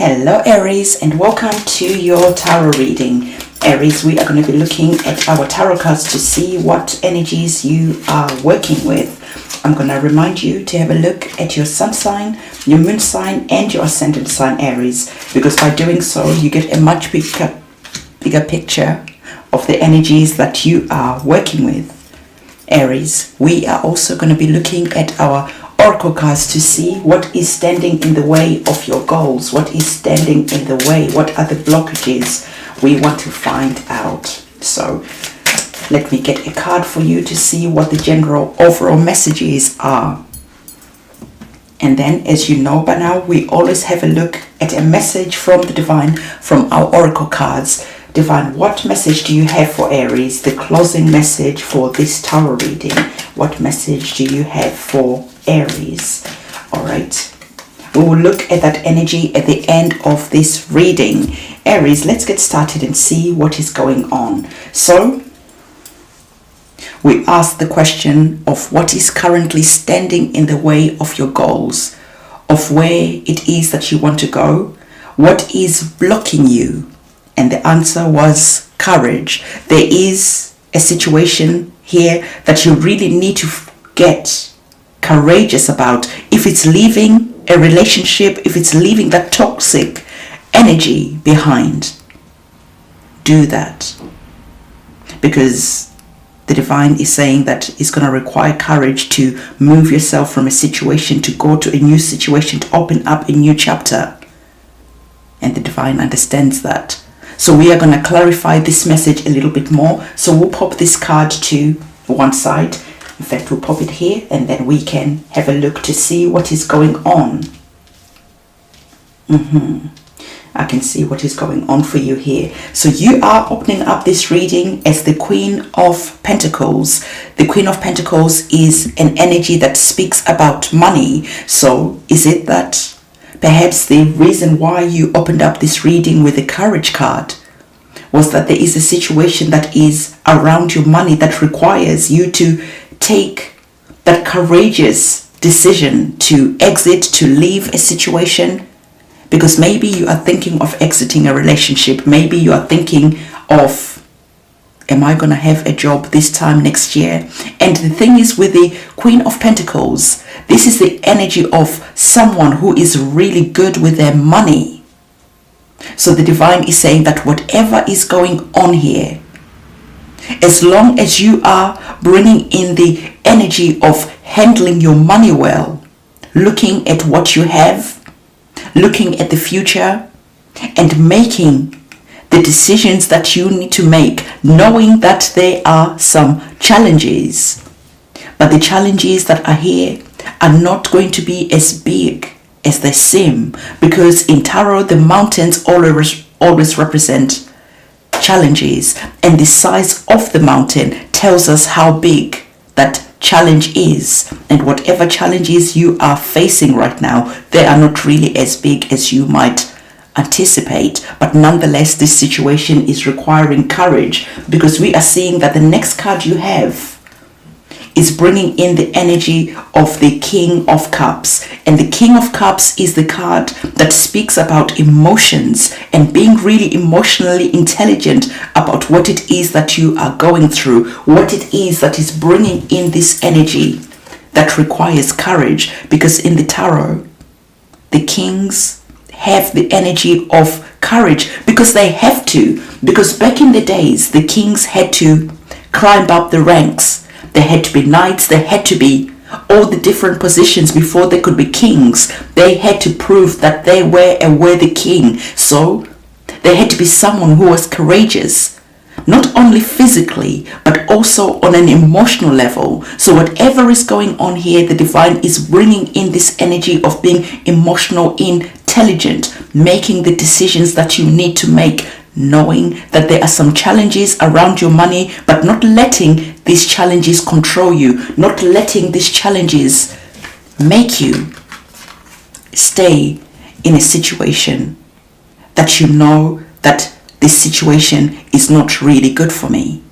Hello Aries, and welcome to your tarot reading. Aries, we are going to be looking at our tarot cards to see what energies you are working with. I'm going to remind you to have a look at your sun sign, your moon sign, and your ascendant sign, Aries, because by doing so you get a much bigger picture of the energies that you are working with. Aries, we are also going to be looking at our oracle cards to see what is standing in the way of your goals, what is standing in the way, what are the blockages we want to find out. So let me get a card for you to see what the general overall messages are. And then, as you know by now, we always have a look at a message from the divine, from our oracle cards. Divine, what message do you have for Aries? The closing message for this tarot reading. What message do you have for Aries? All right. We will look at that energy at the end of this reading. Aries, let's get started and see what is going on. So, we ask the question of what is currently standing in the way of your goals, of where it is that you want to go, what is blocking you. And the answer was courage. There is a situation here that you really need to get courageous about. If it's leaving a relationship, if it's leaving that toxic energy behind, do that. Because the divine is saying that it's going to require courage to move yourself from a situation, to go to a new situation, to open up a new chapter. And the divine understands that. So we are going to clarify this message a little bit more. So we'll pop this card to one side. In fact, we'll pop it here and then we can have a look to see what is going on. I can see what is going on for you here. So you are opening up this reading as the Queen of Pentacles. The Queen of Pentacles is an energy that speaks about money. So is it that perhaps the reason why you opened up this reading with the Courage card was that there is a situation that is around your money that requires you to take that courageous decision to exit, to leave a situation? Because maybe you are thinking of exiting a relationship. Maybe you are thinking of, am I going to have a job this time next year? And the thing is, with the Queen of Pentacles, this is the energy of someone who is really good with their money. So the divine is saying that whatever is going on here, as long as you are bringing in the energy of handling your money well, looking at what you have, looking at the future, and making the decisions that you need to make, knowing that there are some challenges, but the challenges that are here are not going to be as big as they seem, because in tarot the mountains always represent challenges, and the size of the mountain tells us how big that challenge is. And whatever challenges you are facing right now, they are not really as big as you might anticipate, but nonetheless this situation is requiring courage, because we are seeing that the next card you have is bringing in the energy of the King of Cups. And the King of Cups is the card that speaks about emotions and being really emotionally intelligent about what it is that you are going through, what it is that is bringing in this energy that requires courage. Because in the tarot, the kings have the energy of courage because they have to. Because back in the days, the kings had to climb up the ranks. They had to be knights, they had to be all the different positions before they could be kings. They had to prove that they were a worthy king. So they had to be someone who was courageous, not only physically, but also on an emotional level. So whatever is going on here, the divine is bringing in this energy of being emotional, intelligent, making the decisions that you need to make, knowing that there are some challenges around your money, but not letting these challenges control you, not letting these challenges make you stay in a situation that you know that this situation is not really good for me.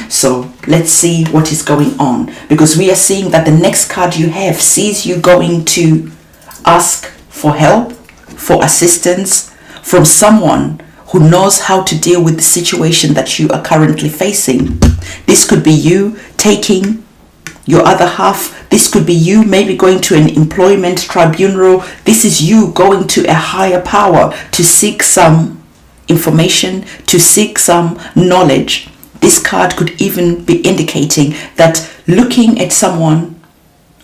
So let's see what is going on, because we are seeing that the next card you have sees you going to ask for help, for assistance from someone who knows how to deal with the situation that you are currently facing. This could be you taking your other half. This could be you maybe going to an employment tribunal. This is you going to a higher power to seek some information, to seek some knowledge. This card could even be indicating that looking at someone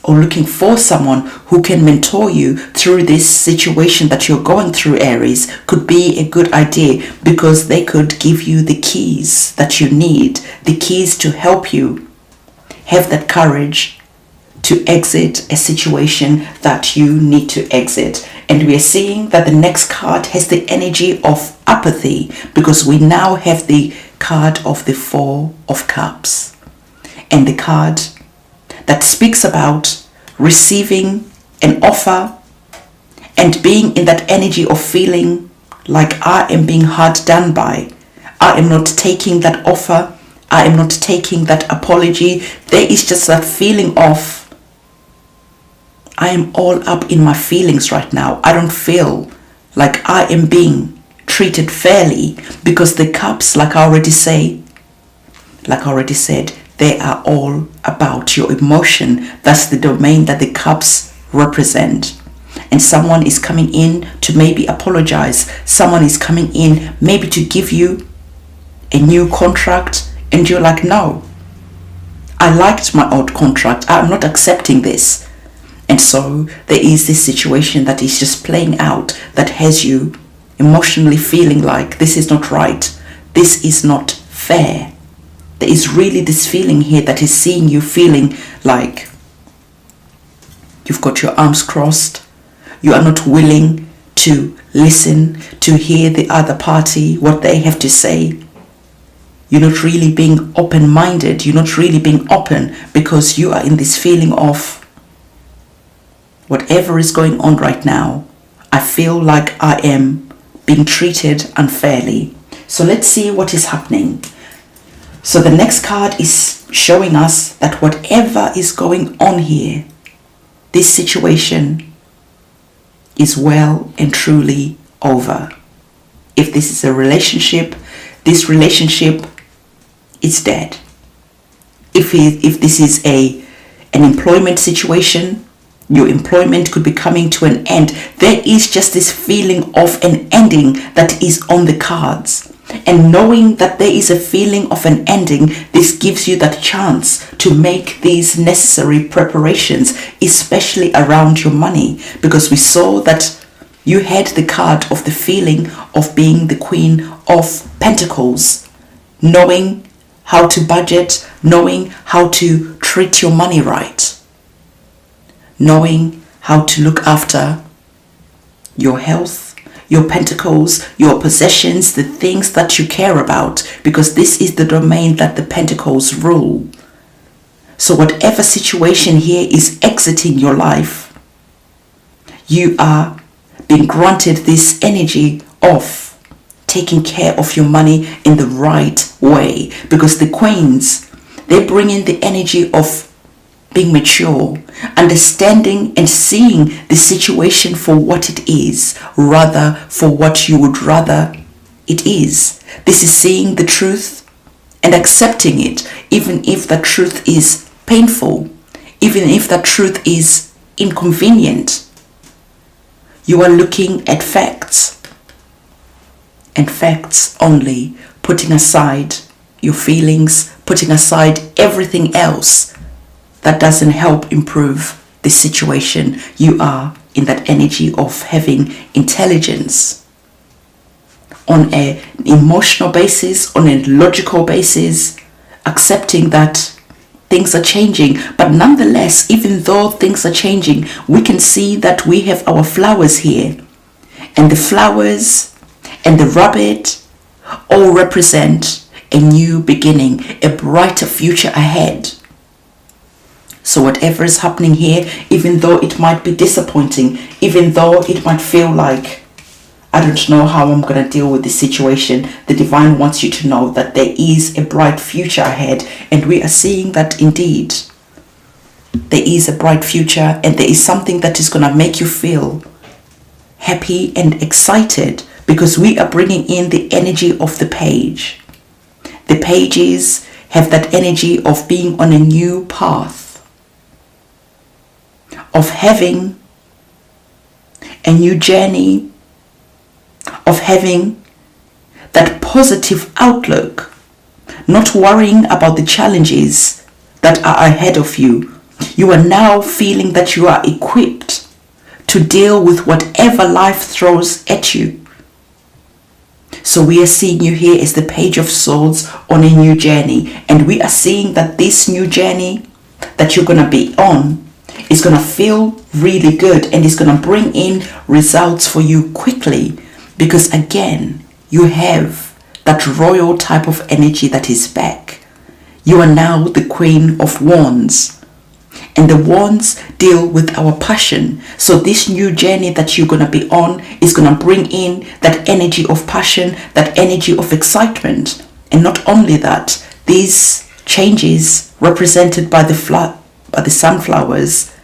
or looking for someone who can mentor you through this situation that you're going through, Aries, could be a good idea, because they could give you the keys that you need, the keys to help you have that courage to exit a situation that you need to exit. And we are seeing that the next card has the energy of apathy, because we now have the card of the Four of Cups, and the card that speaks about receiving an offer and being in that energy of feeling like I am being hard done by. I am not taking that offer. I am not taking that apology. There is just that feeling of I am all up in my feelings right now. I don't feel like I am being treated fairly, because the cups, like I already said, they are all about your emotion. That's the domain that the cups represent. And someone is coming in to maybe apologize. Someone is coming in maybe to give you a new contract, and you're like, no, I liked my old contract. I'm not accepting this. And so there is this situation that is just playing out that has you emotionally feeling like this is not right. This is not fair. There is really this feeling here that is seeing you feeling like you've got your arms crossed. You are not willing to listen, to hear the other party, what they have to say. You're not really being open-minded. You're not really being open, because you are in this feeling of whatever is going on right now, I feel like I am being treated unfairly. So let's see what is happening. So the next card is showing us that whatever is going on here, this situation is well and truly over. If this is a relationship, this relationship is dead. If this is an employment situation, your employment could be coming to an end. There is just this feeling of an ending that is on the cards. And knowing that there is a feeling of an ending, this gives you that chance to make these necessary preparations, especially around your money, because we saw that you had the card of the feeling of being the Queen of Pentacles, knowing how to budget, knowing how to treat your money right, knowing how to look after your health, your pentacles, your possessions, the things that you care about, because this is the domain that the pentacles rule. So whatever situation here is exiting your life, you are being granted this energy of taking care of your money in the right way, because the queens, they bring in the energy of being mature, understanding and seeing the situation for what it is, rather for what you would rather it is. This is seeing the truth and accepting it, even if that truth is painful, even if that truth is inconvenient. You are looking at facts, and facts only, putting aside your feelings, putting aside everything else that doesn't help improve the situation. You are in that energy of having intelligence on an emotional basis, on a logical basis, accepting that things are changing. But nonetheless, even though things are changing, we can see that we have our flowers here, and the flowers and the rabbit all represent a new beginning, a brighter future ahead. So whatever is happening here, even though it might be disappointing, even though it might feel like, I don't know how I'm going to deal with this situation, the divine wants you to know that there is a bright future ahead. And we are seeing that indeed there is a bright future, and there is something that is going to make you feel happy and excited because we are bringing in the energy of the page. The pages have that energy of being on a new path, of having a new journey, of having that positive outlook, not worrying about the challenges that are ahead of you. You are now feeling that you are equipped to deal with whatever life throws at you. So we are seeing you here as the Page of Swords on a new journey. And we are seeing that this new journey that you're going to be on is going to feel really good and is going to bring in results for you quickly. Because again, you have that royal type of energy that is back. You are now the Queen of Wands. And the wands deal with our passion. So this new journey that you're going to be on is going to bring in that energy of passion, that energy of excitement. And not only that, these changes represented by the sunflowers,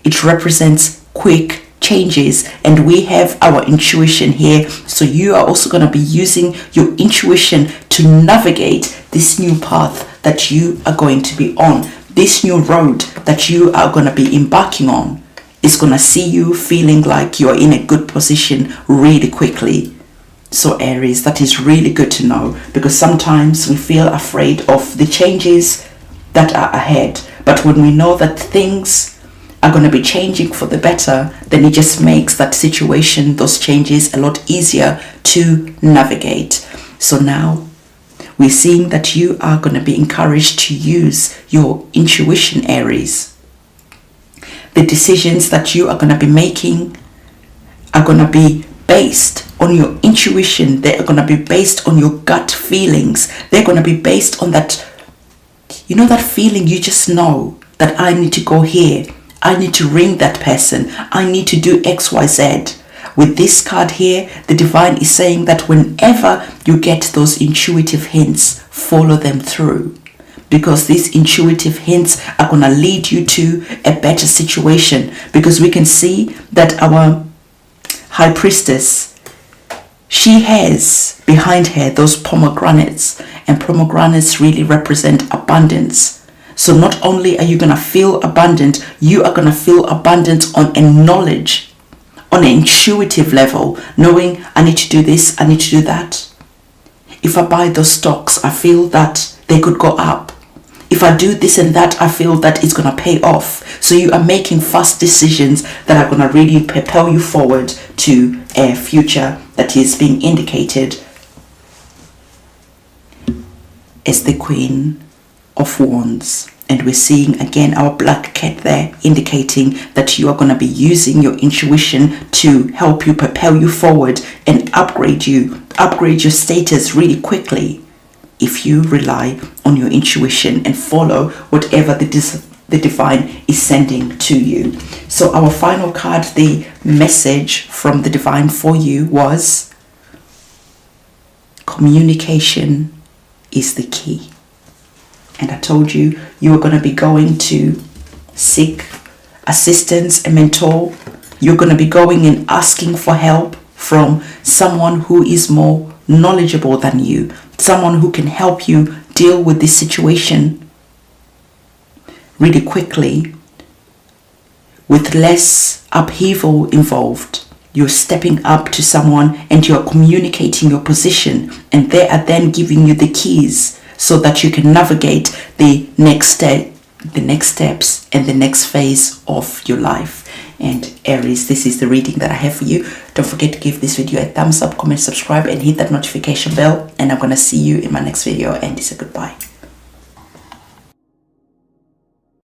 it represents quick changes. And we have our intuition here. So you are also going to be using your intuition to navigate this new path that you are going to be on. This new road that you are going to be embarking on is going to see you feeling like you're in a good position really quickly. So Aries, that is really good to know, because sometimes we feel afraid of the changes that are ahead. But when we know that things are going to be changing for the better, then it just makes that situation, those changes, a lot easier to navigate. So now we're seeing that you are going to be encouraged to use your intuition, Aries. The decisions that you are going to be making are going to be based on your intuition. They are going to be based on your gut feelings. They're going to be based on that, that feeling you just know that I need to go here. I need to ring that person. I need to do X, Y, Z. With this card here, the divine is saying that whenever you get those intuitive hints, follow them through. Because these intuitive hints are going to lead you to a better situation. Because we can see that our High Priestess, she has behind her those pomegranates. And pomegranates really represent abundance. So not only are you going to feel abundant, you are going to feel abundant on a knowledge, on an intuitive level, knowing I need to do this, I need to do that. If I buy those stocks, I feel that they could go up. If I do this and that, I feel that it's going to pay off. So you are making fast decisions that are going to really propel you forward to a future that is being indicated as the Queen of Wands. And we're seeing again our black cat there, indicating that you are going to be using your intuition to help you propel you forward and upgrade your status really quickly if you rely on your intuition and follow whatever the divine is sending to you. So our final card, the message from the divine for you was communication is the key. And I told you, you are going to be going to seek assistance, a mentor. You're going to be going and asking for help from someone who is more knowledgeable than you. Someone who can help you deal with this situation really quickly with less upheaval involved. You're stepping up to someone and you're communicating your position. And they are then giving you the keys so that you can navigate the next steps and the next phase of your life. And Aries, this is the reading that I have for you. Don't forget to give this video a thumbs up, comment, subscribe, and hit that notification bell. And I'm going to see you in my next video. And it's a goodbye.